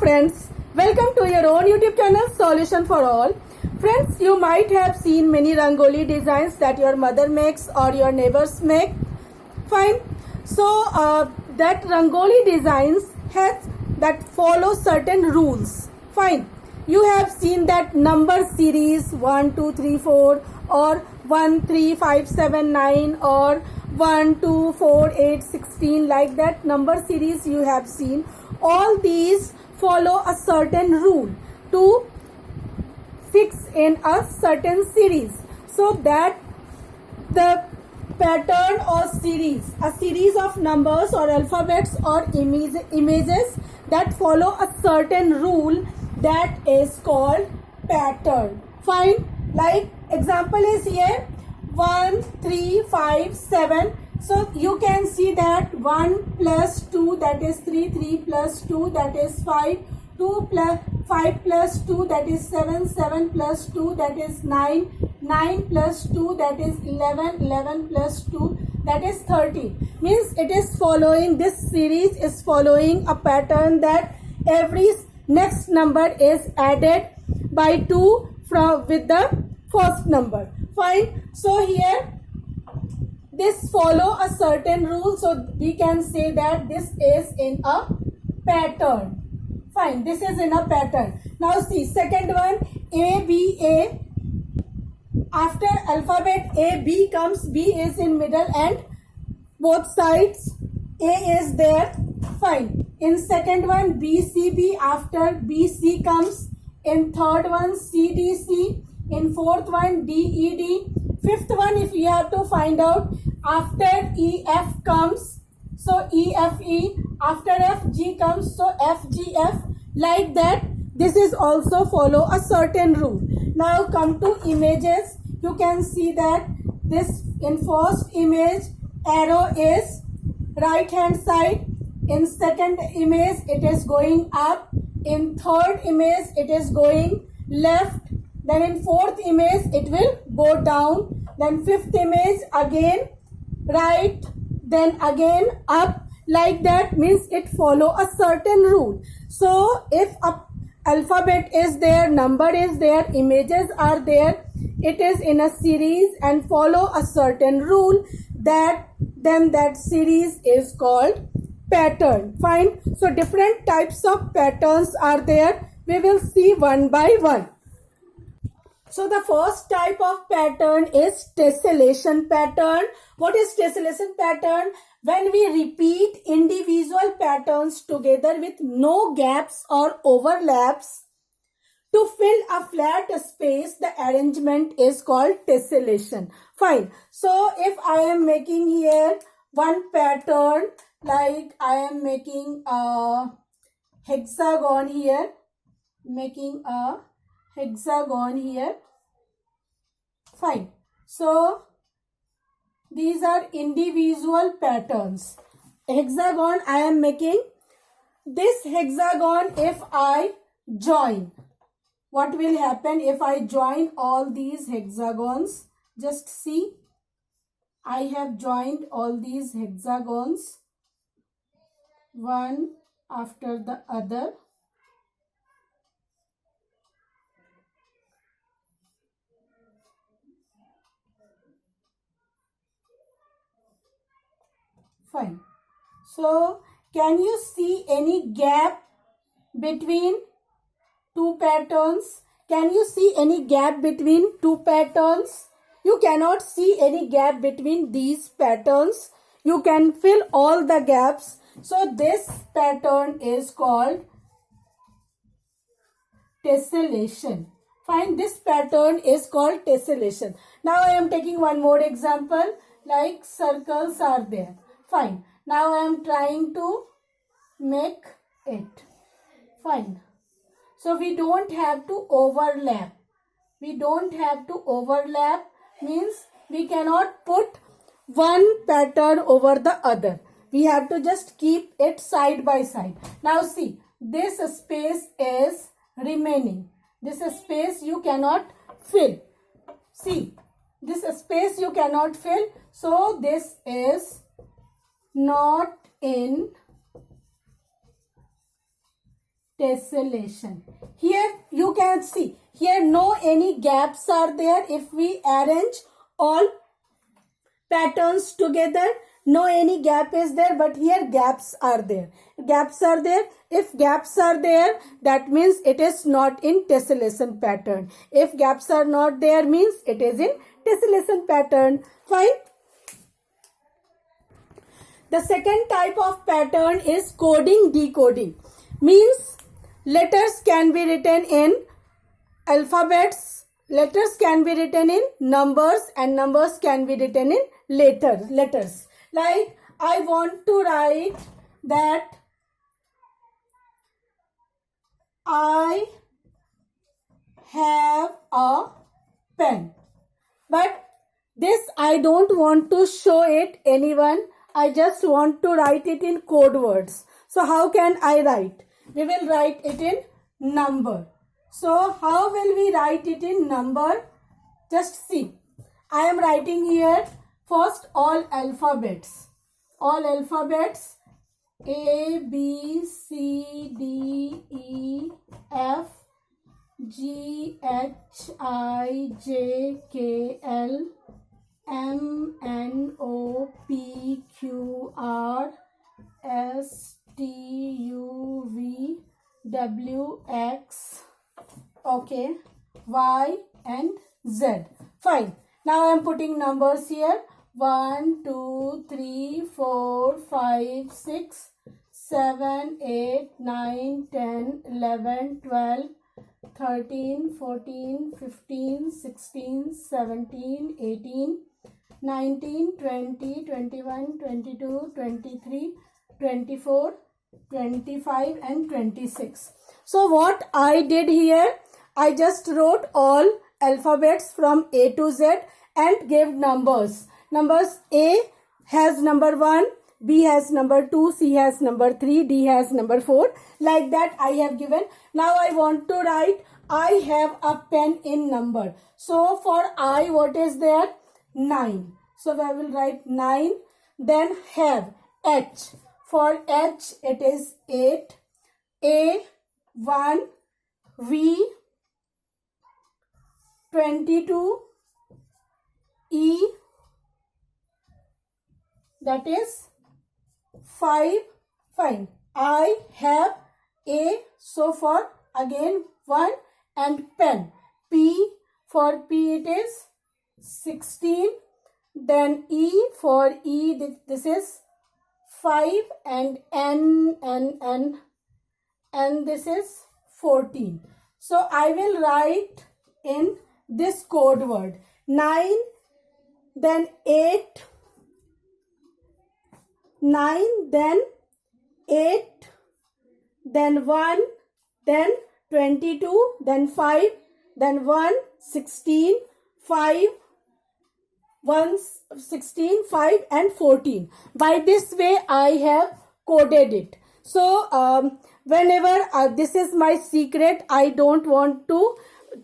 friends, welcome to your own YouTube channel Solution for All. Friends, you might have seen many rangoli designs that your mother makes or your neighbors make. Fine. So that rangoli designs has that follow certain rules. Fine. You have seen that number series 1, 2, 3, 4 or 1, 3, 5, 7, 9 or 1, 2, 4, 8, 16 like that number series you have seen. All these follow a certain rule to fix in a certain series, so that the pattern or series, a series of numbers or alphabets or images that follow a certain rule, that is called pattern. Fine. Like example is here 1, 3, 5, 7. So you can see that 1 plus 2 that is 3, 3 plus 2 that is 5, 2 plus 5 plus 2 that is 7, 7 plus 2 that is 9, 9 plus 2 that is 11, 11 plus 2 that is 13. Means it is following, this series is following a pattern that every next number is added by 2 from with the first number. Fine. So here this follow a certain rule, so we can say that this is in a pattern. Fine, this is in a pattern. Now see, second one, A, B, A. After alphabet A, B comes, B is in middle and both sides A is there. Fine. In second one, B, C, B. After B, C comes. In third one, C, D, C. In fourth one, D, E, D. Fifth one, if you have to find out, after E, F comes, so E, F, E. After F, G comes, so F, G, F. Like that, this is also follow a certain rule. Now come to images. You can see that this in first image, arrow is right hand side. In second image, it is going up. In third image, it is going left. Then in fourth image, it will go down. Then fifth image, again right, then again up. Like that, means it follow a certain rule. So if a alphabet is there, number is there, images are there, it is in a series and follow a certain rule, that then that series is called pattern. Fine. So different types of patterns are there. We will see one by one. So the first type of pattern is tessellation pattern. What is tessellation pattern? When we repeat individual patterns together with no gaps or overlaps to fill a flat space, the arrangement is called tessellation. Fine. So if I am making here one pattern, like I am making a hexagon here, making a hexagon here. Fine. So these are individual patterns. Hexagon I am making. This hexagon, if I join, what will happen if I join all these hexagons? Just see. I have joined all these hexagons one after the other. Fine. So, can you see any gap between two patterns? Can you see any gap between two patterns? You cannot see any gap between these patterns. You can fill all the gaps. So, this pattern is called tessellation. Fine. This pattern is called tessellation. Now, I am taking one more example, like circles are there. Fine. Now I am trying to make it. Fine. So we don't have to overlap. We don't have to overlap, means we cannot put one pattern over the other. We have to just keep it side by side. Now see, this space is remaining. This space you cannot fill. See, this space you cannot fill. So this is not in tessellation. Here you can see, here no any gaps are there. If we arrange all patterns together, no any gap is there, but here gaps are there. Gaps are there. If gaps are there, that means it is not in tessellation pattern. If gaps are not there, means it is in tessellation pattern. Fine. The second type of pattern is coding decoding. Means letters can be written in alphabets, letters can be written in numbers, and numbers can be written in letters. Like I want to write that I have a pen. But this I don't want to show it anyone. I just want to write it in code words. So how can I write? We will write it in number. So how will we write it in number? Just see. I am writing here first all alphabets. All alphabets A, B, C, D, E, F, G, H, I, J, K, L, M, N, O, P, Q, R, S, T, U, V, W, X, okay, Y and Z. Fine. Now I am putting numbers here. 1, 2, 3, 4, 5, 6, 7, 8, 9, 10, 11, 12, 13, 14, 15, 16, 17, 18, 19, 20, 21, 22, 23, 24, 25 and 26. So what I did here, I just wrote all alphabets from A to Z and gave numbers. Numbers A has number 1, B has number 2, C has number 3, D has number 4. Like that I have given. Now I want to write I have a pen in number. So for I, what is there? 9. So I will write 9. Then have H. For H it is 8. A 1. V 22. E that is 5. Fine. I have A. So for again 1 and pen. P for P it is 16. Then E for E this is 5 and N this is 14. So I will write in this code word 9, then 8, 9, then 8, then 1, then 22, then 5, then 1, 16, 5, 1, 16, 5 and 14. By this way I have coded it. So whenever this is my secret, I don't want to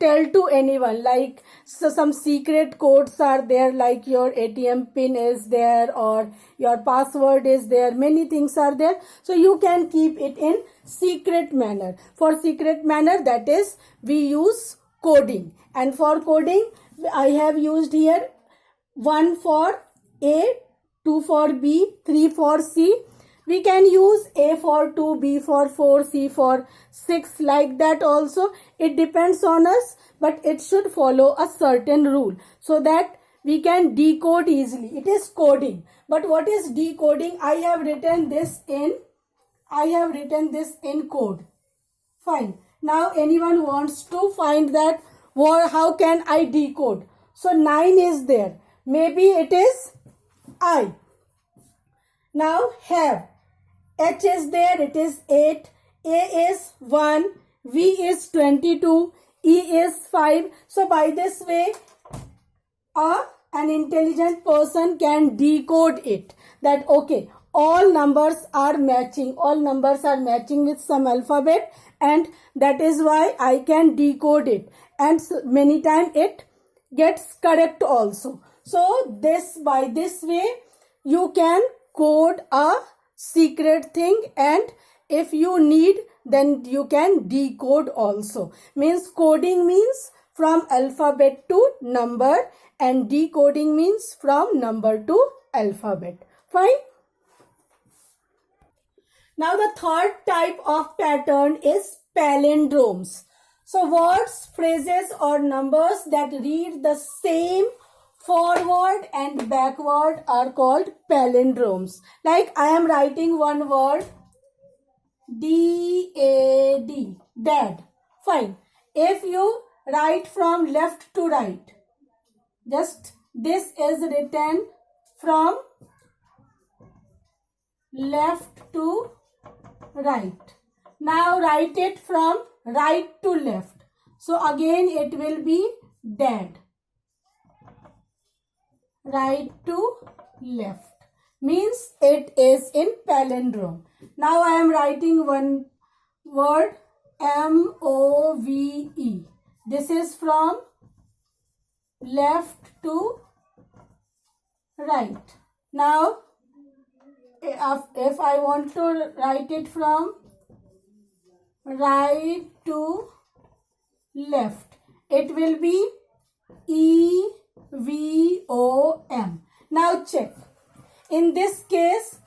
tell to anyone. Like so some secret codes are there, like your ATM pin is there or your password is there, many things are there. So you can keep it in secret manner. For secret manner, that is we use coding, and for coding I have used here 1 for A, 2 for B, 3 for C. We can use A for 2, B for 4, C for 6, like that also. It depends on us, but it should follow a certain rule so that we can decode easily. It is coding. But what is decoding? I have written this in code. Fine. Now anyone wants to find that how can I decode? So 9 is there. Maybe it is I. Now have. H is there, it is 8, A is 1, V is 22, E is 5. So by this way, an intelligent person can decode it. That okay, all numbers are matching. All numbers are matching with some alphabet, and that is why I can decode it. And many times it gets correct also. So by this way, you can code a secret thing, and if you need, then you can decode also. Means coding means from alphabet to number and decoding means from number to alphabet. Fine. Now the third type of pattern is palindromes. So words, phrases or numbers that read the same forward and backward are called palindromes. Like I am writing one word D-A-D, dad. Fine. If you write from left to right, just this is written from left to right. Now write it from right to left. So again it will be dad. Right to left means it is in palindrome. Now I am writing one word M-O-V-E. This is from left to right. Now if I want to write it from right to left, it will be E-V-O-M. Now check. In this case,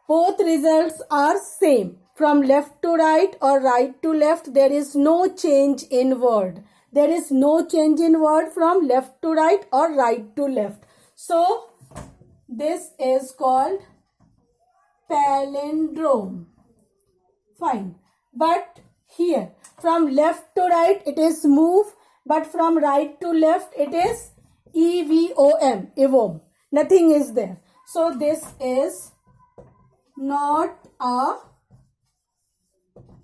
both results are same. From left to right or right to left, there is no change in word. There is no change in word from left to right or right to left. So, this is called palindrome. Fine. But here, from left to right, it is move. But from right to left, it is E-V-O-M, evom. Nothing is there. So, this is not a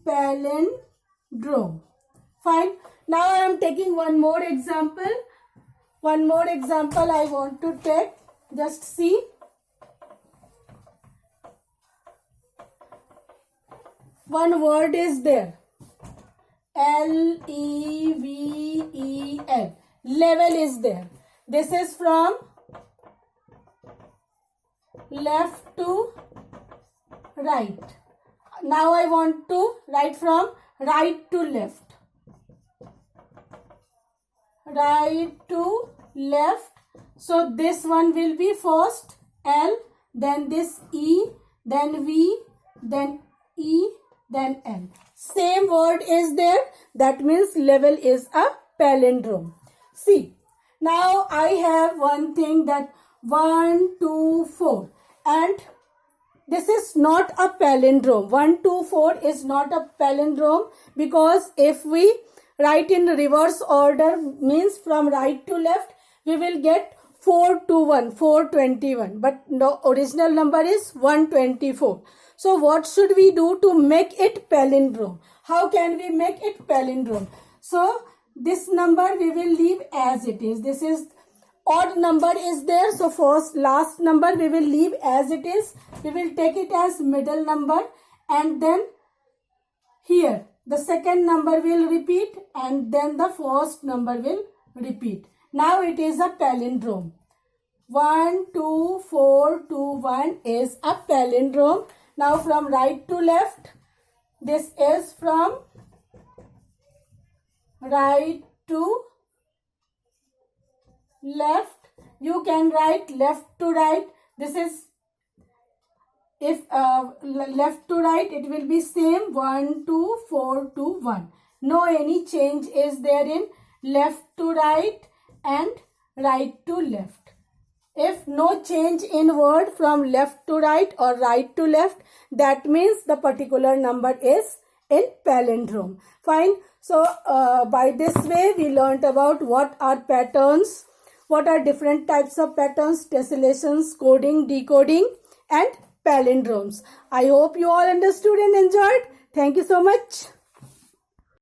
palindrome. Fine. Now, I am taking one more example. One more example I want to take. Just see. One word is there. L-E-V-E-L. Level is there. This is from left to right. Now I want to write from right to left. Right to left. So this one will be first L, then this E, then V, then E, then L. Same word is there. That means level is a palindrome. See, now I have one thing that 1, 2, 4 and this is not a palindrome. 1, 2, 4 is not a palindrome because if we write in reverse order means from right to left, we will get 421, 421. But the original number is 124. So what should we do to make it palindrome? How can we make it palindrome? So this number we will leave as it is. This is odd number is there. So first last number we will leave as it is. We will take it as middle number and then here the second number will repeat and then the first number will repeat. Now it is a palindrome. 1, 2, 4, 2, 1 is a palindrome. Now from right to left, this is from right to left. You can write left to right. This is if left to right, it will be same 1, 2, 4, 2, 1. No any change is there in left to right and right to left. If no change in word from left to right or right to left, that means the particular number is in palindrome. Fine. So, by this way, we learnt about what are patterns, what are different types of patterns, tessellations, coding, decoding, and palindromes. I hope you all understood and enjoyed. Thank you so much.